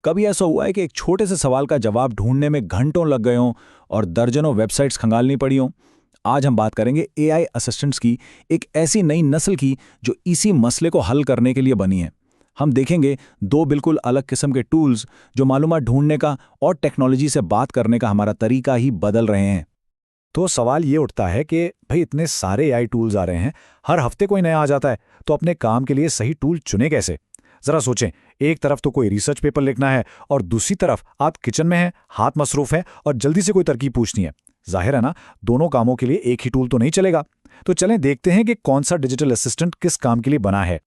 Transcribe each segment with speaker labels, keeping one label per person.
Speaker 1: कभी ऐसा हुआ है कि एक छोटे से सवाल का जवाब ढूंढने में घंटों लग गए हों और दर्जनों वेबसाइट्स खंगालनी पड़ी हों? आज हम बात करेंगे एआई असिस्टेंट्स की, एक ऐसी नई नस्ल की जो इसी मसले को हल करने के लिए बनी है। हम देखेंगे दो बिल्कुल अलग किस्म के टूल्स जो मालूमात ढूंढने का और टेक्नोलॉजी से बात करने का हमारा तरीका ही बदल रहे हैं।
Speaker 2: तो सवाल ये उठता है कि भाई इतने सारे एआई टूल्स आ रहे हैं, हर हफ्ते कोई नया आ जाता है, तो अपने काम के लिए सही टूल चुने कैसे? जरा सोचें, एक तरफ तो कोई रिसर्च पेपर लिखना है और दूसरी तरफ आप किचन में हैं, हाथ मसरूफ हैं और जल्दी से कोई तरकीब पूछनी है। जाहिर है ना, दोनों कामों के लिए एक ही टूल तो नहीं चलेगा। तो चलें देखते हैं कि कौन सा डिजिटल असिस्टेंट किस काम के लिए बना है।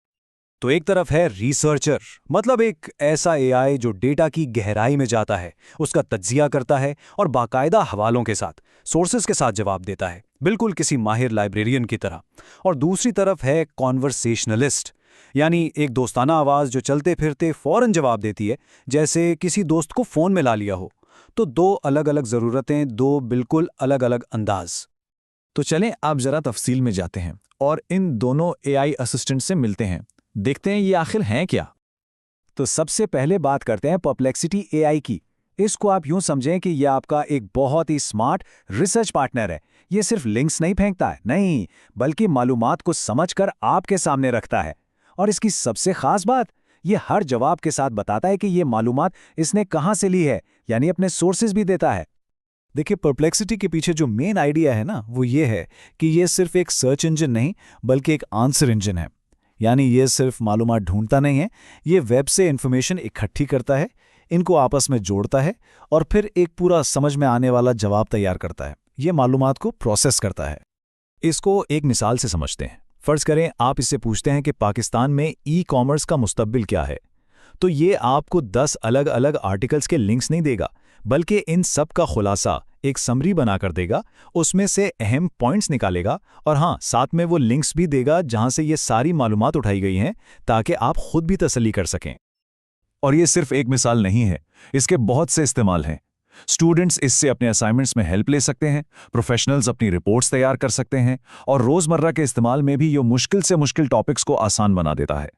Speaker 3: तो एक तरफ है रिसर्चर, मतलब एक ऐसा एआई जो डेटा की गहराई में जाता है, उसका तज्जिया करता है और बाकायदा हवालों के साथ, सोर्सेज के साथ जवाब देता है, बिल्कुल किसी माहिर लाइब्रेरियन की तरह। और दूसरी तरफ है कॉन्वर्सेशनलिस्ट, यानी एक दोस्ताना आवाज़ जो चलते फिरते फौरन जवाब देती है, जैसे किसी दोस्त को फ़ोन में ला लिया हो। तो दो अलग अलग ज़रूरतें, दो बिल्कुल अलग अलग अंदाज।
Speaker 1: तो चलें अब जरा तफसील में जाते हैं और इन दोनों एआई असिस्टेंट से मिलते हैं, देखते हैं ये आखिर हैं क्या। तो सबसे पहले बात करते हैं परप्लेक्सिटी एआई की। इसको आप यूं समझें कि यह आपका एक बहुत ही स्मार्ट रिसर्च पार्टनर है। ये सिर्फ लिंक्स नहीं फेंकता है, नहीं, बल्कि मालूमात को समझकर आपके सामने रखता है। और इसकी सबसे खास बात, ये हर जवाब के साथ बताता है कि ये मालूमात इसने कहाँ से ली है, यानी अपने सोर्सेज भी देता है।
Speaker 2: देखिए, परप्लेक्सिटी के पीछे जो मेन आइडिया है ना, वो ये है कि ये सिर्फ एक सर्च इंजन नहीं, बल्कि एक आंसर इंजन है। यानी ये सिर्फ मालूमात ढूंढता नहीं है, ये वेब से इन्फॉर्मेशन इकट्ठी करता है, इनको आपस में जोड़ता है और फिर एक पूरा समझ में आने वाला जवाब तैयार करता है। ये मालूमात को प्रोसेस करता है। इसको एक मिसाल से समझते हैं। फर्ज करें आप इससे पूछते हैं कि पाकिस्तान में ई कॉमर्स का मुस्तकबिल क्या है, तो ये आपको 10 अलग अलग आर्टिकल्स के लिंक्स नहीं देगा, बल्कि इन सब का खुलासा एक समरी बनाकर देगा, उसमें से अहम पॉइंट्स निकालेगा और हाँ, साथ में वो लिंक्स भी देगा जहां से ये सारी मालूमात उठाई गई हैं, ताकि आप खुद भी तसल्ली कर सकें।
Speaker 1: और ये सिर्फ एक मिसाल नहीं है, इसके बहुत से इस्तेमाल हैं। स्टूडेंट्स इससे अपने असाइनमेंट्स में हेल्प ले सकते हैं, प्रोफेशनल्स अपनी रिपोर्ट्स तैयार कर सकते हैं और रोजमर्रा के इस्तेमाल में भी ये मुश्किल से मुश्किल टॉपिक्स को आसान बना देता है।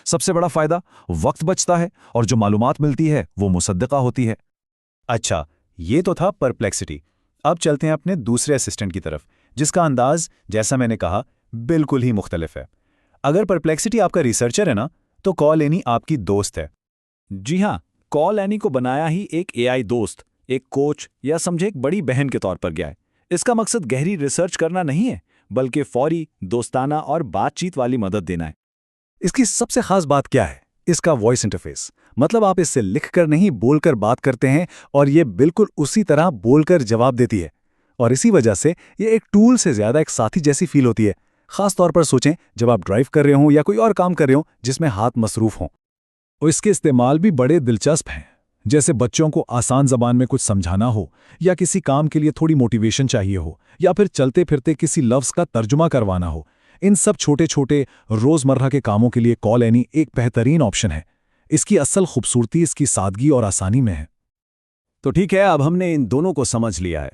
Speaker 1: सबसे बड़ा फायदा, वक्त बचता है और जो मालूमात मिलती है वो मुसद्दका होती है।
Speaker 2: अच्छा, ये तो था परप्लेक्सिटी। अब चलते हैं अपने दूसरे असिस्टेंट की तरफ, जिसका अंदाज, जैसा मैंने कहा, बिल्कुल ही मुख्तलिफ है। अगर परप्लेक्सिटी आपका रिसर्चर है ना, तो कॉल एनी आपकी दोस्त है।
Speaker 1: जी हाँ, कॉल एनी को बनाया ही एक एआई दोस्त, एक कोच या समझे एक बड़ी बहन के तौर पर गया है। इसका मकसद गहरी रिसर्च करना नहीं है, बल्कि फौरी, दोस्ताना और बातचीत वाली मदद देना है।
Speaker 2: इसकी सबसे खास बात क्या है? इसका वॉइस इंटरफेस। मतलब आप इससे लिखकर नहीं, बोलकर बात करते हैं और ये बिल्कुल उसी तरह बोलकर जवाब देती है। और इसी वजह से ये एक टूल से ज्यादा एक साथी जैसी फील होती है। खास तौर पर सोचें जब आप ड्राइव कर रहे हों या कोई और काम कर रहे हों जिसमें हाथ मसरूफ हों।
Speaker 1: और इसके इस्तेमाल भी बड़े दिलचस्प हैं, जैसे बच्चों को आसान जबान में कुछ समझाना हो, या किसी काम के लिए थोड़ी मोटिवेशन चाहिए हो, या फिर चलते फिरते किसी लफ्ज़ का तर्जुमा करवाना हो। इन सब छोटे छोटे रोज़मर्रा के कामों के लिए कॉल एनी एक बेहतरीन ऑप्शन है। इसकी असल खूबसूरती इसकी सादगी और आसानी में है।
Speaker 3: तो ठीक है, अब हमने इन दोनों को समझ लिया है,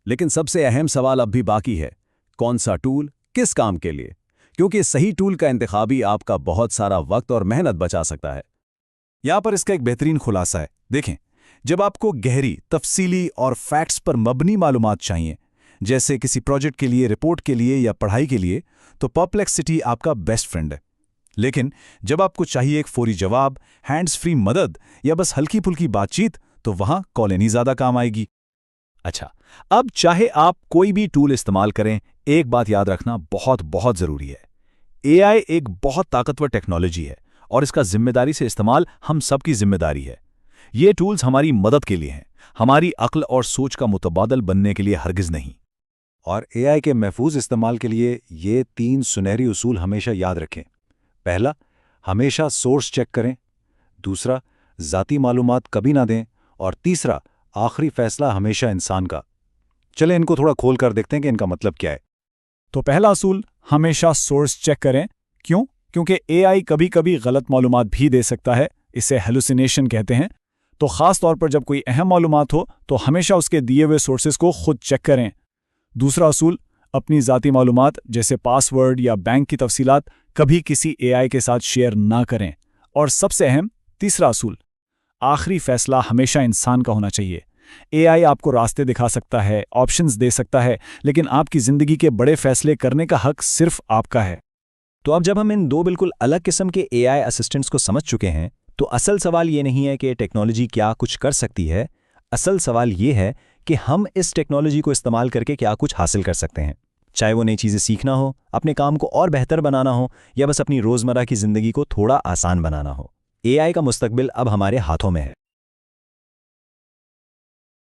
Speaker 3: लेकिन सबसे अहम सवाल अब भी बाकी है, कौन सा टूल किस काम के लिए? क्योंकि सही टूल का इंतखाब ही आपका बहुत सारा वक्त और मेहनत बचा सकता है। यहां पर इसका एक बेहतरीन खुलासा है। देखें, जब आपको गहरी, तफसीली और फैक्ट्स पर मबनी मालूमात चाहिए, जैसे किसी प्रोजेक्ट के लिए, रिपोर्ट के लिए या पढ़ाई के लिए, तो परप्लेक्सिटी आपका बेस्ट फ्रेंड है। लेकिन जब आपको चाहिए एक फौरी जवाब, हैंड्स फ्री मदद या बस हल्की फुल्की बातचीत, तो वहां कॉल एनी ज्यादा काम आएगी। अच्छा, अब चाहे आप कोई भी टूल इस्तेमाल करें, एक बात याद रखना बहुत बहुत जरूरी है। एआई एक बहुत ताकतवर टेक्नोलॉजी है और इसका जिम्मेदारी से इस्तेमाल हम सबकी जिम्मेदारी है। ये टूल्स हमारी मदद के लिए हैं, हमारी अक्ल और सोच का मुतबादल बनने के लिए हरगिज नहीं।
Speaker 2: और एआई के महफूज इस्तेमाल के लिए ये 3 सुनहरी उसूल हमेशा याद रखें। पहला, हमेशा सोर्स चेक करें। दूसरा, ज़ाती मालूमात कभी ना दें। और तीसरा, आखिरी फैसला हमेशा इंसान का। चलें इनको थोड़ा खोल कर देखते हैं कि इनका मतलब क्या है।
Speaker 1: तो पहला असूल, हमेशा सोर्स चेक करें। क्यों? क्योंकि एआई कभी कभी गलत मालूमात भी दे सकता है, इसे हेलुसिनेशन कहते हैं। तो खास तौर पर जब कोई अहम मालूमात हो तो हमेशा उसके दिए हुए सोर्सेज को खुद चेक करें। दूसरा असूल, अपनी ज़ाती मालूमात जैसे पासवर्ड या बैंक की तफसीलात कभी किसी एआई के साथ शेयर ना करें। और सबसे अहम तीसरा असूल,
Speaker 2: आखिरी फैसला हमेशा इंसान का होना चाहिए। एआई आपको रास्ते दिखा सकता है, ऑप्शंस दे सकता है, लेकिन आपकी ज़िंदगी के बड़े फैसले करने का हक सिर्फ आपका है।
Speaker 1: तो अब जब हम इन दो बिल्कुल अलग किस्म के एआई असिस्टेंट्स को समझ चुके हैं, तो असल सवाल ये नहीं है कि टेक्नोलॉजी क्या कुछ कर सकती है। असल सवाल ये है कि हम इस टेक्नोलॉजी को इस्तेमाल करके क्या कुछ हासिल कर सकते हैं, चाहे वो नई चीज़ें सीखना हो, अपने काम को और बेहतर बनाना हो, या बस अपनी रोज़मर्रा की ज़िंदगी को थोड़ा आसान बनाना हो। एआई का मुस्तकबिल अब हमारे हाथों में है।